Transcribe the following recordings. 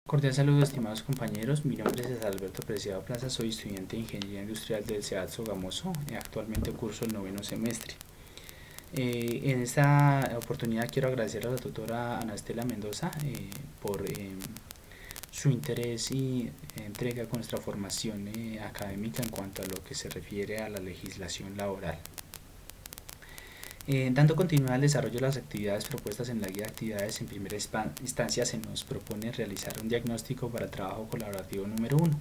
Cordial saludo, estimados compañeros. Mi nombre es Alberto Preciado Plaza, soy estudiante de Ingeniería Industrial del CEAD Sogamoso. Actualmente curso el noveno semestre. En esta oportunidad quiero agradecer a la tutora Ana Estela Mendoza por su interés y entrega con nuestra formación académica en cuanto a lo que se refiere a la legislación laboral. Dando continuidad al desarrollo de las actividades propuestas en la guía de actividades, en primera instancia se nos propone realizar un diagnóstico para el trabajo colaborativo número 1.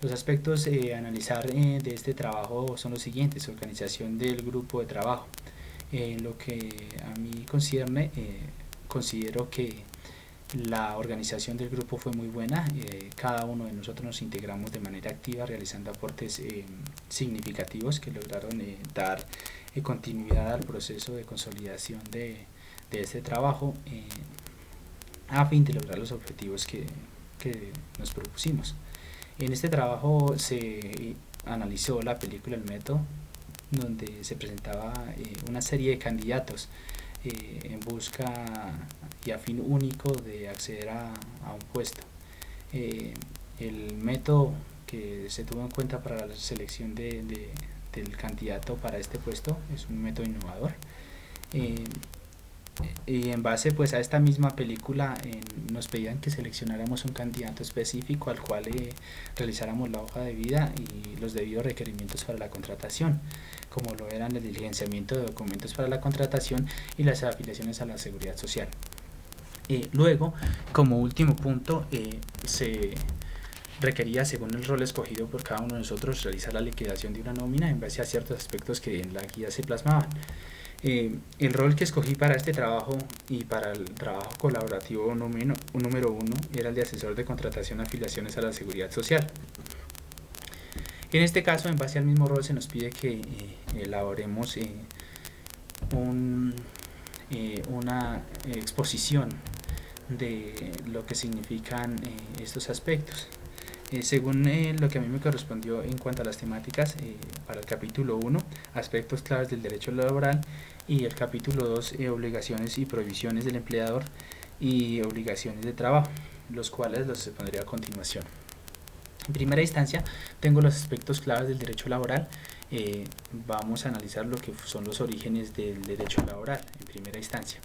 Los aspectos a analizar de este trabajo son los siguientes: organización del grupo de trabajo. Lo que a mí concierne, considero que la organización del grupo fue muy buena. Cada uno de nosotros nos integramos de manera activa, realizando aportes significativos que lograron dar continuidad al proceso de consolidación de este trabajo a fin de lograr los objetivos que nos propusimos. En este trabajo se analizó la película El Método, donde se presentaba una serie de candidatos en busca y a fin único de acceder a un puesto. El método que se tuvo en cuenta para la selección del candidato para este puesto es un método innovador. Y en base pues a esta misma película nos pedían que seleccionáramos un candidato específico al cual realizáramos la hoja de vida y los debidos requerimientos para la contratación, como lo eran el diligenciamiento de documentos para la contratación y las afiliaciones a la seguridad social. Luego, como último punto, se requería, según el rol escogido por cada uno de nosotros, realizar la liquidación de una nómina en base a ciertos aspectos que en la guía se plasmaban. El rol que escogí para este trabajo y para el trabajo colaborativo número 1 era el de asesor de contratación y afiliaciones a la seguridad social. En este caso, en base al mismo rol, se nos pide que elaboremos una exposición de lo que significan estos aspectos. Según lo que a mí me correspondió en cuanto a las temáticas, para el capítulo 1, aspectos claves del derecho laboral, y el capítulo 2, obligaciones y prohibiciones del empleador y obligaciones de trabajo, los cuales los expondré a continuación. En primera instancia, tengo los aspectos claves del derecho laboral. Vamos a analizar lo que son los orígenes del derecho laboral en primera instancia.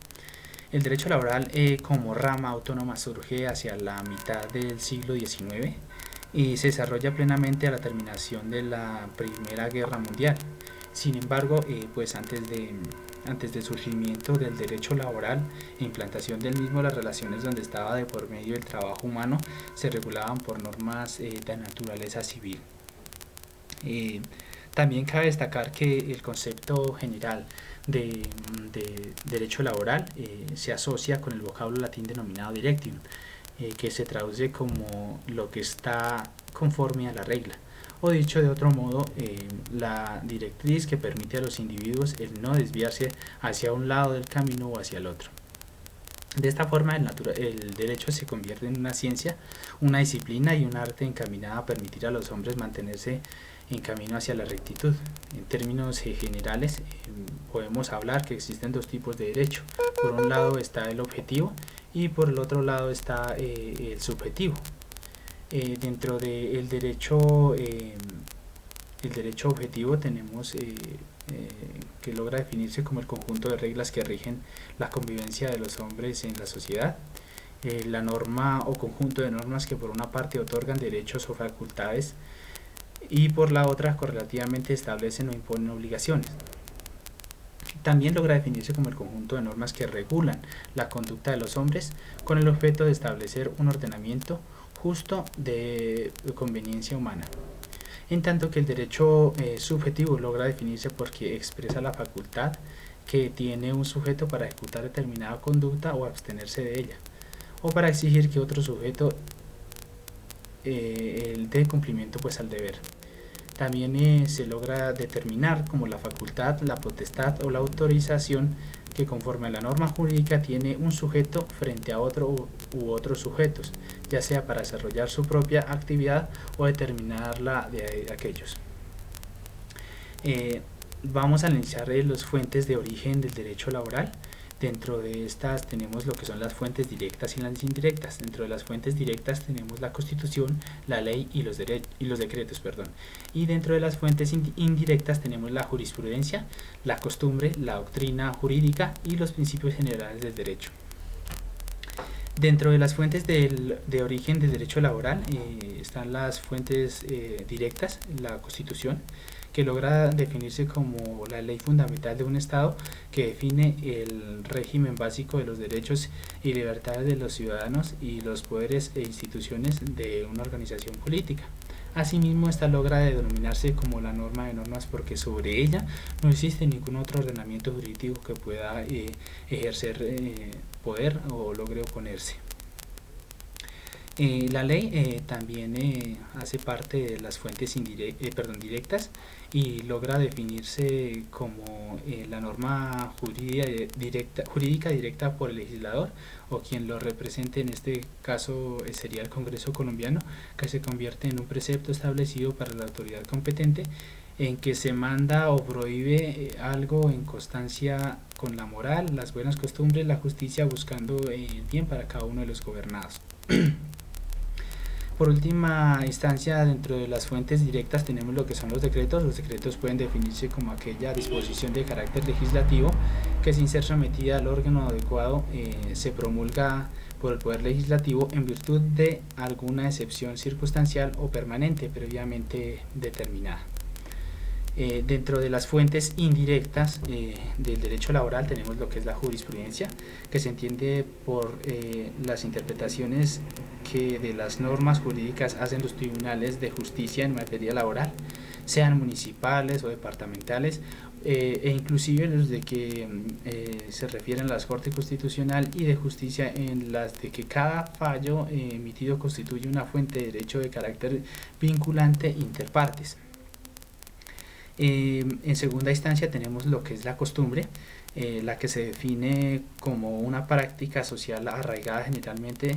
El derecho laboral como rama autónoma surge hacia la mitad del siglo XIX y se desarrolla plenamente a la terminación de la Primera Guerra Mundial. Sin embargo, pues antes del surgimiento del derecho laboral e implantación del mismo, las relaciones donde estaba de por medio el trabajo humano se regulaban por normas de naturaleza civil. También cabe destacar que el concepto general de derecho laboral se asocia con el vocablo latín denominado directium, que se traduce como lo que está conforme a la regla, o dicho de otro modo, la directriz que permite a los individuos el no desviarse hacia un lado del camino o hacia el otro. De esta forma, el derecho se convierte en una ciencia, una disciplina y un arte encaminada a permitir a los hombres mantenerse en camino hacia la rectitud. En términos generales, podemos hablar que existen dos tipos de derecho. Por un lado está el objetivo y por el otro lado está el subjetivo. Dentro del derecho, el derecho objetivo tenemos que logra definirse como el conjunto de reglas que rigen la convivencia de los hombres en la sociedad. La norma o conjunto de normas que por una parte otorgan derechos o facultades y por la otra correlativamente establecen o imponen obligaciones. También logra definirse como el conjunto de normas que regulan la conducta de los hombres con el objeto de establecer un ordenamiento justo de conveniencia humana. En tanto que el derecho subjetivo logra definirse porque expresa la facultad que tiene un sujeto para ejecutar determinada conducta o abstenerse de ella, o para exigir que otro sujeto dé cumplimiento pues al deber. También se logra determinar como la facultad, la potestad o la autorización que conforme a la norma jurídica tiene un sujeto frente a otro u otros sujetos, ya sea para desarrollar su propia actividad o determinar la de aquellos. Vamos a analizar las fuentes de origen del derecho laboral. Dentro de estas tenemos lo que son las fuentes directas y las indirectas. Dentro de las fuentes directas tenemos la Constitución, la ley y los decretos, perdón. Y dentro de las fuentes indirectas tenemos la jurisprudencia, la costumbre, la doctrina jurídica y los principios generales del derecho. Dentro de las fuentes de origen del derecho laboral están las fuentes directas, la Constitución, que logra definirse como la ley fundamental de un Estado que define el régimen básico de los derechos y libertades de los ciudadanos y los poderes e instituciones de una organización política. Asimismo, esta logra denominarse como la norma de normas porque sobre ella no existe ningún otro ordenamiento jurídico que pueda ejercer poder o logre oponerse. La ley también hace parte de las fuentes directas y logra definirse como la norma jurídica directa por el legislador o quien lo represente, en este caso sería el Congreso colombiano, que se convierte en un precepto establecido para la autoridad competente en que se manda o prohíbe algo en constancia con la moral, las buenas costumbres, la justicia, buscando el bien para cada uno de los gobernados. Por última instancia, dentro de las fuentes directas tenemos lo que son los decretos. Los decretos pueden definirse como aquella disposición de carácter legislativo que, sin ser sometida al órgano adecuado, se promulga por el Poder Legislativo en virtud de alguna excepción circunstancial o permanente previamente determinada. Dentro de las fuentes indirectas del derecho laboral tenemos lo que es la jurisprudencia, que se entiende por las interpretaciones que de las normas jurídicas hacen los tribunales de justicia en materia laboral, sean municipales o departamentales, e inclusive los de que se refieren a la Corte Constitucional y de Justicia, en las de que cada fallo emitido constituye una fuente de derecho de carácter vinculante interpartes. En segunda instancia tenemos lo que es la costumbre, la que se define como una práctica social arraigada generalmente.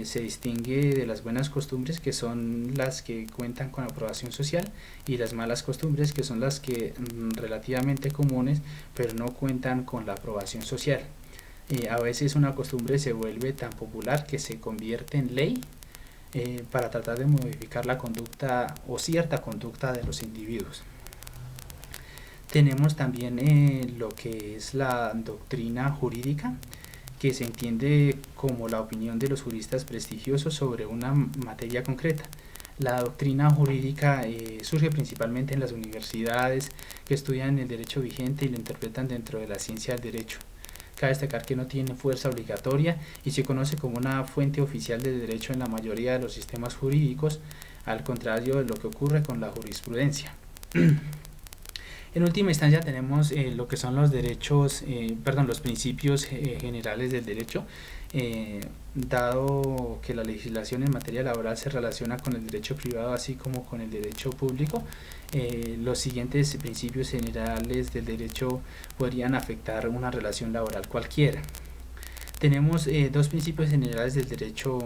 Se distingue de las buenas costumbres, que son las que cuentan con aprobación social, y las malas costumbres, que son las que relativamente comunes pero no cuentan con la aprobación social. A veces una costumbre se vuelve tan popular que se convierte en ley para tratar de modificar la conducta o cierta conducta de los individuos. Tenemos también lo que es la doctrina jurídica, que se entiende como la opinión de los juristas prestigiosos sobre una materia concreta. La doctrina jurídica surge principalmente en las universidades que estudian el derecho vigente y lo interpretan dentro de la ciencia del derecho. Cabe destacar que no tiene fuerza obligatoria y se conoce como una fuente oficial de derecho en la mayoría de los sistemas jurídicos, al contrario de lo que ocurre con la jurisprudencia. En última instancia tenemos lo que son los los principios generales del derecho. Dado que la legislación en materia laboral se relaciona con el derecho privado así como con el derecho público, los siguientes principios generales del derecho podrían afectar una relación laboral cualquiera. Tenemos dos principios generales del derecho.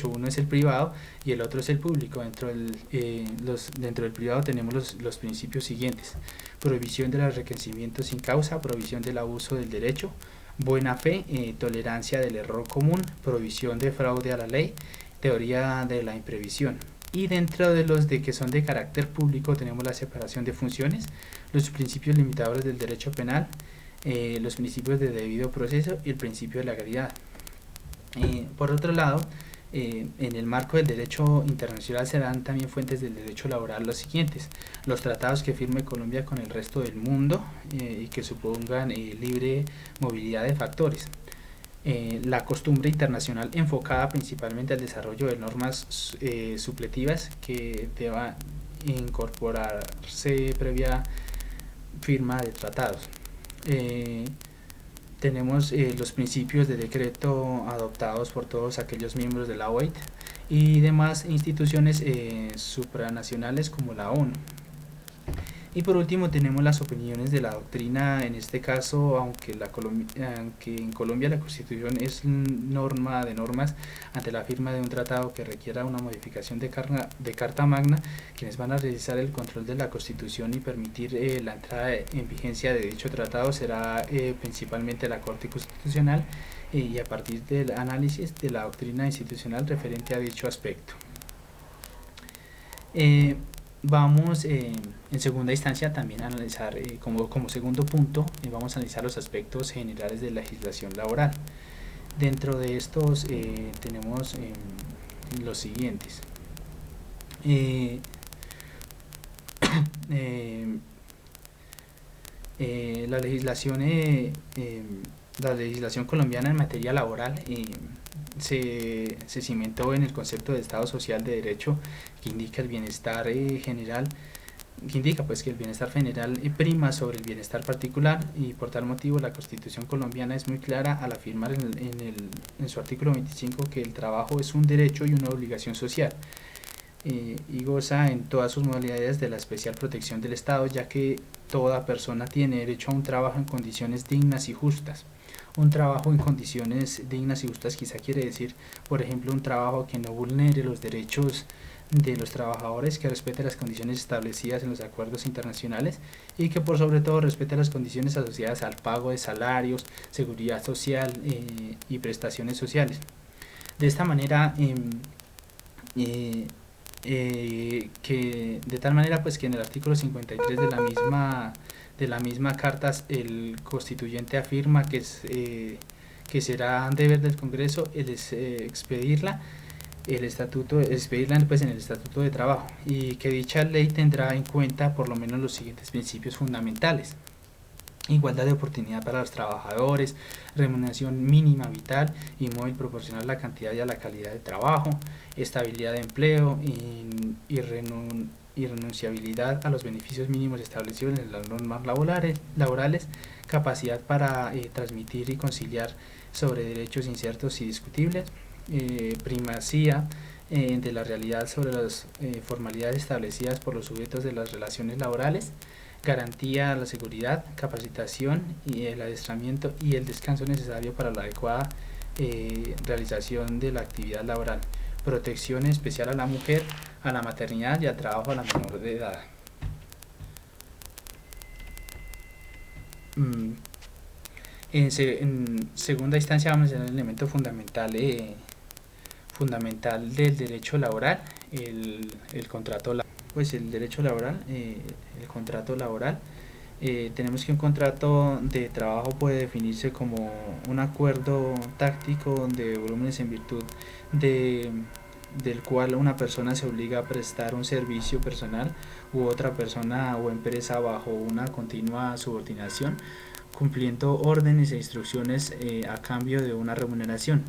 Uno es el privado y el otro es el público. Dentro del privado tenemos los principios siguientes: prohibición del enriquecimiento sin causa, prohibición del abuso del derecho, buena fe, tolerancia del error común, prohibición de fraude a la ley, teoría de la imprevisión. Y dentro de los que son de carácter público tenemos la separación de funciones, los principios limitadores del derecho penal, los principios de debido proceso y el principio de legalidad. Por otro lado, en el marco del derecho internacional se dan también fuentes del derecho laboral los siguientes: los tratados que firme Colombia con el resto del mundo y que supongan libre movilidad de factores, la costumbre internacional enfocada principalmente al desarrollo de normas supletivas que deban incorporarse previa firma de tratados. Tenemos los principios de decreto adoptados por todos aquellos miembros de la OIT y demás instituciones supranacionales como la ONU. Y por último tenemos las opiniones de la doctrina. En este caso, aunque en Colombia la Constitución es norma de normas, ante la firma de un tratado que requiera una modificación de Carta Magna, quienes van a realizar el control de la Constitución y permitir la entrada en vigencia de dicho tratado será principalmente la Corte Constitucional, y a partir del análisis de la doctrina institucional referente a dicho aspecto. Vamos en segunda instancia también a analizar, como segundo punto, vamos a analizar los aspectos generales de la legislación laboral. Dentro de estos tenemos los siguientes. La legislación colombiana en materia laboral se cimentó en el concepto de Estado social de derecho, que indica el bienestar general, que indica pues que el bienestar general prima sobre el bienestar particular, y por tal motivo la Constitución colombiana es muy clara al afirmar en su artículo 25 que el trabajo es un derecho y una obligación social, y goza en todas sus modalidades de la especial protección del Estado, ya que toda persona tiene derecho a un trabajo en condiciones dignas y justas. Un trabajo en condiciones dignas y justas quizá quiere decir, por ejemplo, un trabajo que no vulnere los derechos de los trabajadores, que respete las condiciones establecidas en los acuerdos internacionales y que por sobre todo respete las condiciones asociadas al pago de salarios, seguridad social y prestaciones sociales. De esta manera, que de tal manera pues que en el artículo 53 de la misma carta el constituyente afirma que será deber del Congreso expedirla pues en el Estatuto de Trabajo, y que dicha ley tendrá en cuenta por lo menos los siguientes principios fundamentales: igualdad de oportunidad para los trabajadores, remuneración mínima vital y móvil proporcional a la cantidad y a la calidad de trabajo, estabilidad de empleo y renunciabilidad a los beneficios mínimos establecidos en las normas laborales, capacidad para transmitir y conciliar sobre derechos inciertos y discutibles, primacía de la realidad sobre las formalidades establecidas por los sujetos de las relaciones laborales, garantía a la seguridad, capacitación y el adiestramiento y el descanso necesario para la adecuada realización de la actividad laboral, protección especial a la mujer, a la maternidad y al trabajo a la menor de edad. En segunda instancia vamos a ver el elemento fundamental del derecho laboral, el contrato laboral. Pues el derecho laboral, el contrato laboral, tenemos que un contrato de trabajo puede definirse como un acuerdo táctico de volúmenes en virtud del cual una persona se obliga a prestar un servicio personal u otra persona o empresa bajo una continua subordinación, cumpliendo órdenes e instrucciones a cambio de una remuneración.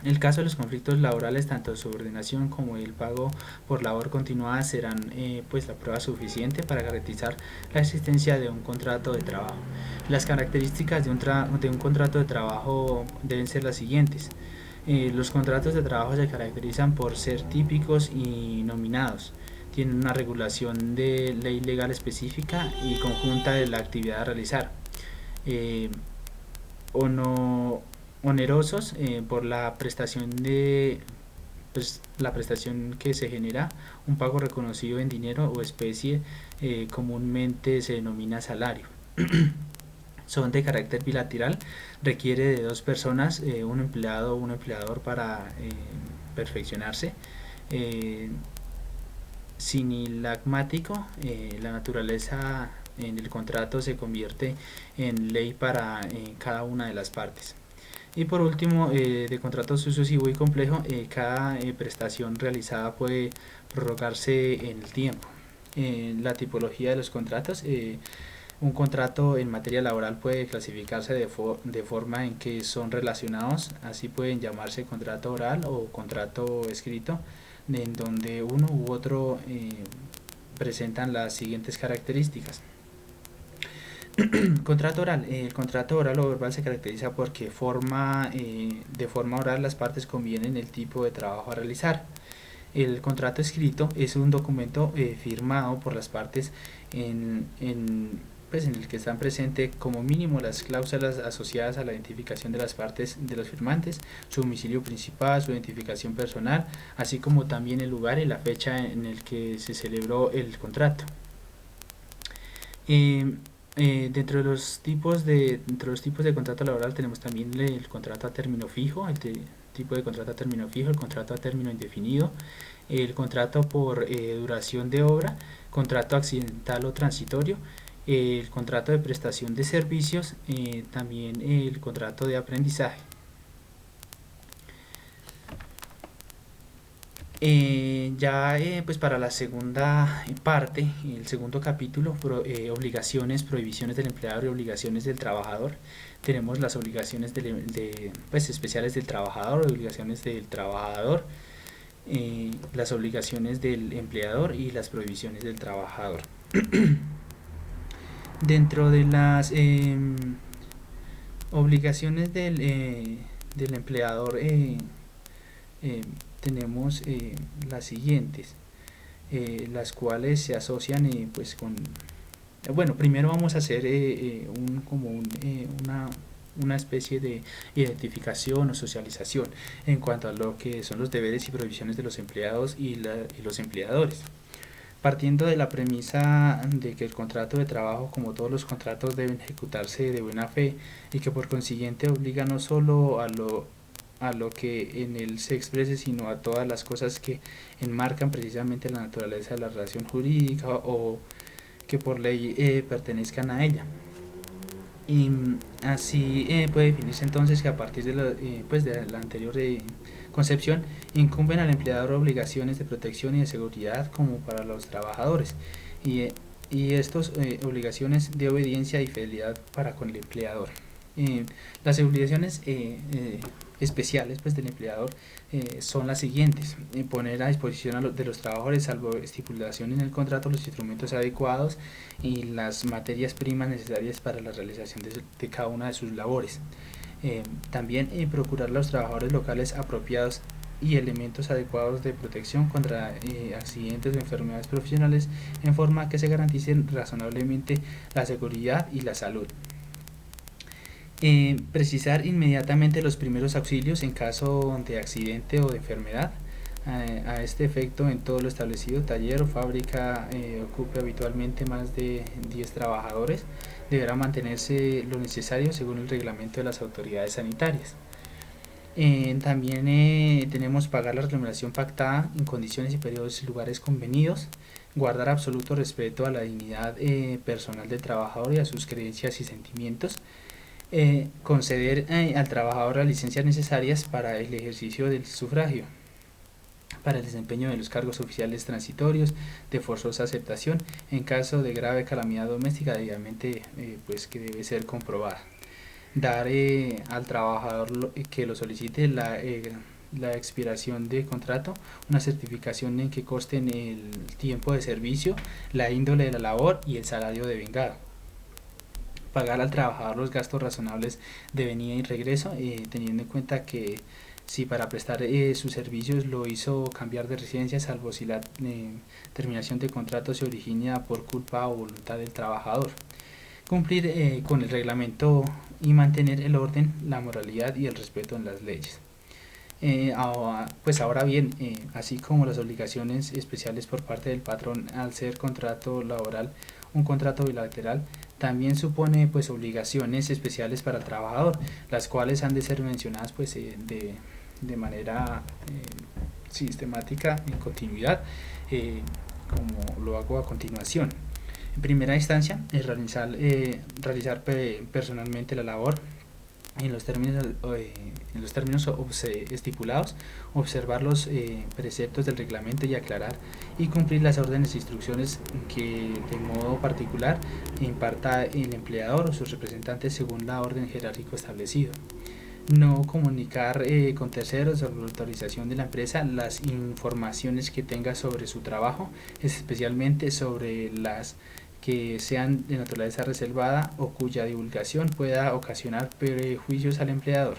En el caso de los conflictos laborales, tanto subordinación como el pago por labor continuada serán pues la prueba suficiente para garantizar la existencia de un contrato de trabajo. Las características de un contrato de trabajo deben ser las siguientes. Los contratos de trabajo se caracterizan por ser típicos y nominados. Tienen una regulación de ley legal específica y conjunta de la actividad a realizar. Onerosos por la prestación la prestación que se genera, un pago reconocido en dinero o especie, comúnmente se denomina salario. Son de carácter bilateral, requiere de dos personas, un empleado o un empleador, para perfeccionarse. Sinilagmático, la naturaleza en el contrato se convierte en ley para cada una de las partes. Y por último, de contrato sucesivo y complejo, cada prestación realizada puede prorrogarse en el tiempo. La tipología de los contratos, un contrato en materia laboral puede clasificarse de forma en que son relacionados, así pueden llamarse contrato oral o contrato escrito, en donde uno u otro presentan las siguientes características. Contrato oral. El contrato oral o verbal se caracteriza porque de forma oral las partes convienen el tipo de trabajo a realizar. El contrato escrito es un documento firmado por las partes pues en el que están presentes como mínimo las cláusulas asociadas a la identificación de las partes de los firmantes, su domicilio principal, su identificación personal, así como también el lugar y la fecha en el que se celebró el contrato. Dentro de los tipos de contrato laboral tenemos también el contrato a término fijo, tipo de contrato a término fijo, el contrato a término indefinido, el contrato por duración de obra, contrato accidental o transitorio, el contrato de prestación de servicios, también el contrato de aprendizaje. Pues para la segunda parte, el segundo capítulo, obligaciones, prohibiciones del empleador y obligaciones del trabajador, tenemos las obligaciones pues, especiales del trabajador, obligaciones del trabajador, las obligaciones del empleador y las prohibiciones del trabajador. Dentro de las obligaciones del empleador, tenemos las siguientes, las cuales se asocian pues con, bueno, primero vamos a hacer una especie de identificación o socialización en cuanto a lo que son los deberes y prohibiciones de los empleados y los empleadores. Partiendo de la premisa de que el contrato de trabajo, como todos los contratos, deben ejecutarse de buena fe y que por consiguiente obliga no solo a lo que en él se exprese, sino a todas las cosas que enmarcan precisamente la naturaleza de la relación jurídica o que por ley pertenezcan a ella. Y así puede definirse entonces que a partir pues de la anterior concepción, incumben al empleador obligaciones de protección y de seguridad como para los trabajadores, y estas obligaciones de obediencia y fidelidad para con el empleador. Las obligaciones especiales pues, del empleador son las siguientes: poner a disposición de los trabajadores, salvo estipulación en el contrato, los instrumentos adecuados y las materias primas necesarias para la realización de cada una de sus labores. También procurar a los trabajadores locales apropiados y elementos adecuados de protección contra accidentes o enfermedades profesionales, en forma que se garanticen razonablemente la seguridad y la salud. Precisar inmediatamente los primeros auxilios en caso de accidente o de enfermedad. A este efecto, en todo lo establecido, taller o fábrica ocupe habitualmente más de 10 trabajadores, deberá mantenerse lo necesario según el reglamento de las autoridades sanitarias. También tenemos pagar la remuneración pactada en condiciones y periodos y lugares convenidos, guardar absoluto respeto a la dignidad personal del trabajador y a sus creencias y sentimientos, conceder al trabajador las licencias necesarias para el ejercicio del sufragio, para el desempeño de los cargos oficiales transitorios de forzosa aceptación en caso de grave calamidad doméstica, debidamente pues que debe ser comprobada. Dar al trabajador que lo solicite la expiración de contrato, una certificación en que consten el tiempo de servicio, la índole de la labor y el salario devengado. Pagar al trabajador los gastos razonables de venida y regreso, teniendo en cuenta que si para prestar sus servicios lo hizo cambiar de residencia, salvo si la terminación de contrato se origina por culpa o voluntad del trabajador. Cumplir con el reglamento y mantener el orden, la moralidad y el respeto en las leyes. Pues ahora bien, así como las obligaciones especiales por parte del patrón al ser contrato laboral un contrato bilateral, también supone pues obligaciones especiales para el trabajador, las cuales han de ser mencionadas pues de manera sistemática en continuidad, como lo hago a continuación. En primera instancia, es realizar personalmente la labor en los términos estipulados, observar los preceptos del reglamento y aclarar y cumplir las órdenes e instrucciones que de modo particular imparta el empleador o sus representantes según la orden jerárquico establecido. No comunicar con terceros sobre la autorización de la empresa las informaciones que tenga sobre su trabajo, especialmente sobre las que sean de naturaleza reservada o cuya divulgación pueda ocasionar prejuicios al empleador.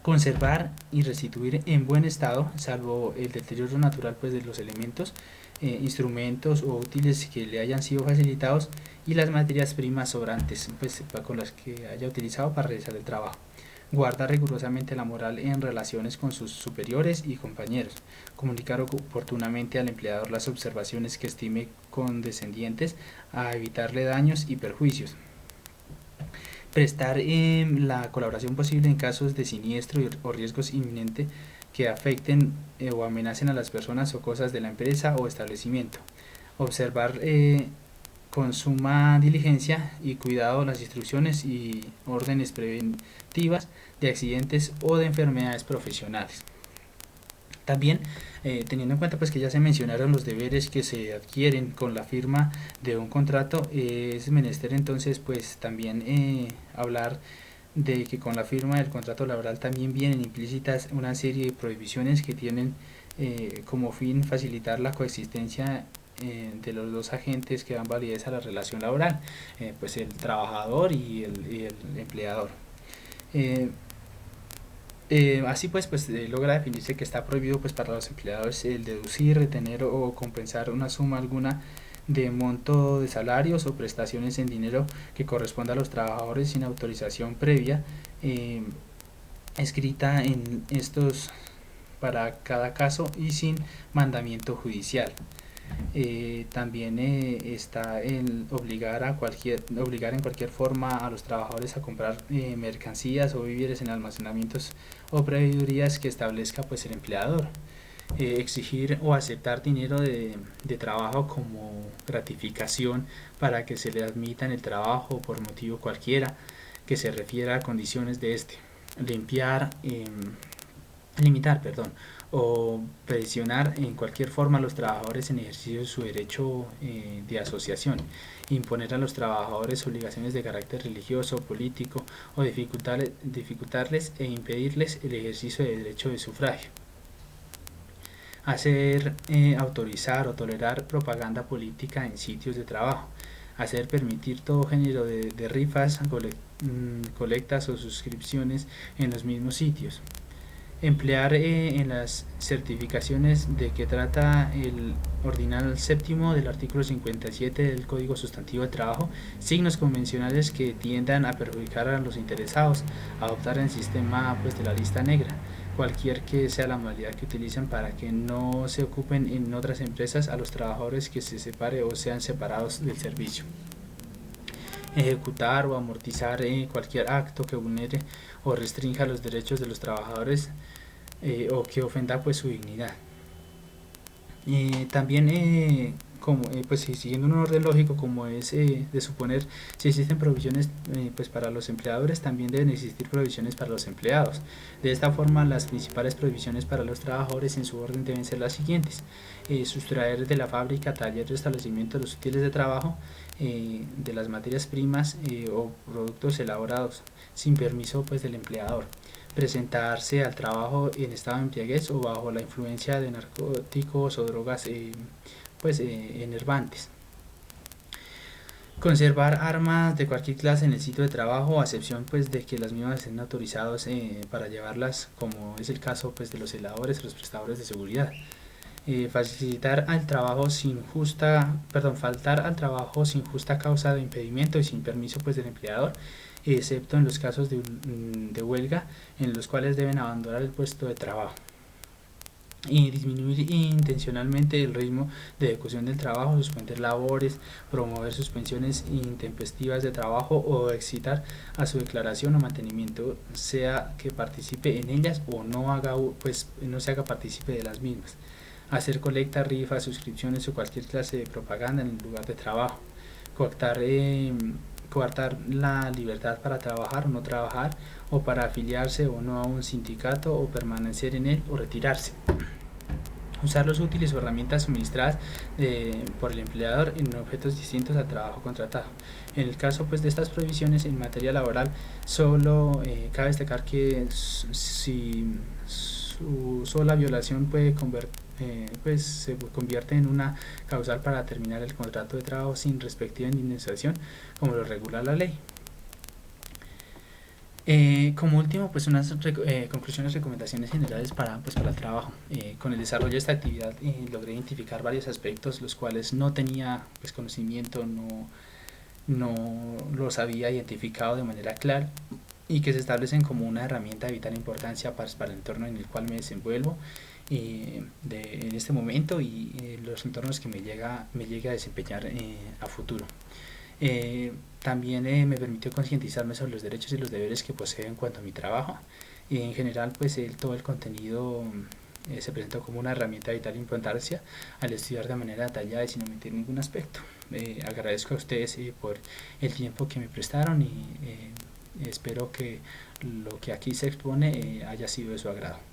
Conservar y restituir en buen estado, salvo el deterioro natural pues, de los elementos, instrumentos o útiles que le hayan sido facilitados y las materias primas sobrantes pues, con las que haya utilizado para realizar el trabajo. Guarda rigurosamente la moral en relaciones con sus superiores y compañeros. Comunicar oportunamente al empleador las observaciones que estime condescendientes a evitarle daños y perjuicios. Prestar la colaboración posible en casos de siniestro o riesgos inminentes que afecten o amenacen a las personas o cosas de la empresa o establecimiento. Observar con suma diligencia y cuidado las instrucciones y órdenes preventivas de accidentes o de enfermedades profesionales. También, teniendo en cuenta pues que ya se mencionaron los deberes que se adquieren con la firma de un contrato, es menester entonces pues también hablar de que con la firma del contrato laboral también vienen implícitas una serie de prohibiciones que tienen como fin facilitar la coexistencia de los dos agentes que dan validez a la relación laboral, pues el trabajador y el empleador. Así pues logra definirse que está prohibido pues para los empleadores el deducir, retener o compensar una suma alguna de monto de salarios o prestaciones en dinero que corresponda a los trabajadores sin autorización previa escrita en estos para cada caso y sin mandamiento judicial. También está el obligar en cualquier forma a los trabajadores a comprar mercancías o víveres en almacenamientos o proveedurías que establezca pues el empleador. Exigir o aceptar dinero de trabajo como gratificación para que se le admita en el trabajo por motivo cualquiera que se refiera a condiciones de este. Limitar, o presionar en cualquier forma a los trabajadores en ejercicio de su derecho de asociación, imponer a los trabajadores obligaciones de carácter religioso, político o dificultarles e impedirles el ejercicio de derecho de sufragio. Hacer, autorizar o tolerar propaganda política en sitios de trabajo. Hacer permitir todo género de rifas, colectas o suscripciones en los mismos sitios. Emplear en las certificaciones de que trata el ordinal séptimo del artículo 57 del Código Sustantivo de Trabajo signos convencionales que tiendan a perjudicar a los interesados, adoptar el sistema pues, de la lista negra, cualquier que sea la modalidad que utilicen para que no se ocupen en otras empresas a los trabajadores que se separe o sean separados del servicio. Ejecutar o amortizar cualquier acto que vulnere o restrinja los derechos de los trabajadores o que ofenda pues su dignidad. También pues siguiendo un orden lógico como es de suponer, si existen provisiones pues para los empleadores, también deben existir provisiones para los empleados. De esta forma, las principales provisiones para los trabajadores en su orden deben ser las siguientes: sustraer de la fábrica, taller o establecimiento los útiles de trabajo, de las materias primas o productos elaborados sin permiso pues del empleador, presentarse al trabajo en estado de embriaguez o bajo la influencia de narcóticos o drogas enervantes. Conservar armas de cualquier clase en el sitio de trabajo, a excepción pues de que las mismas estén autorizados para llevarlas, como es el caso pues de los celadores o los prestadores de seguridad. Faltar al trabajo sin justa causa de impedimento y sin permiso pues del empleador, excepto en los casos de huelga en los cuales deben abandonar el puesto de trabajo. Y disminuir intencionalmente el ritmo de ejecución del trabajo, suspender labores, promover suspensiones intempestivas de trabajo o excitar a su declaración o mantenimiento, sea que participe en ellas o no se haga partícipe de las mismas. Hacer colecta, rifas, suscripciones o cualquier clase de propaganda en el lugar de trabajo. Coartar la libertad para trabajar o no trabajar, o para afiliarse o no a un sindicato, o permanecer en él o retirarse. Usar los útiles o herramientas suministradas por el empleador en objetos distintos al trabajo contratado. En el caso pues de estas prohibiciones en materia laboral, solo cabe destacar que si su sola violación se convierte en una causal para terminar el contrato de trabajo sin respectiva indemnización, como lo regula la ley. Como último, pues unas conclusiones, recomendaciones generales para el trabajo. Con el desarrollo de esta actividad logré identificar varios aspectos los cuales no tenía pues, conocimiento, no los había identificado de manera clara y que se establecen como una herramienta de vital importancia para el entorno en el cual me desenvuelvo en este momento y los entornos que me llegue a desempeñar a futuro. También me permitió concientizarme sobre los derechos y los deberes que poseo en cuanto a mi trabajo. Y en general, pues todo el contenido se presentó como una herramienta de vital importancia al estudiar de manera detallada y sin omitir ningún aspecto. Agradezco a ustedes por el tiempo que me prestaron y espero que lo que aquí se expone haya sido de su agrado.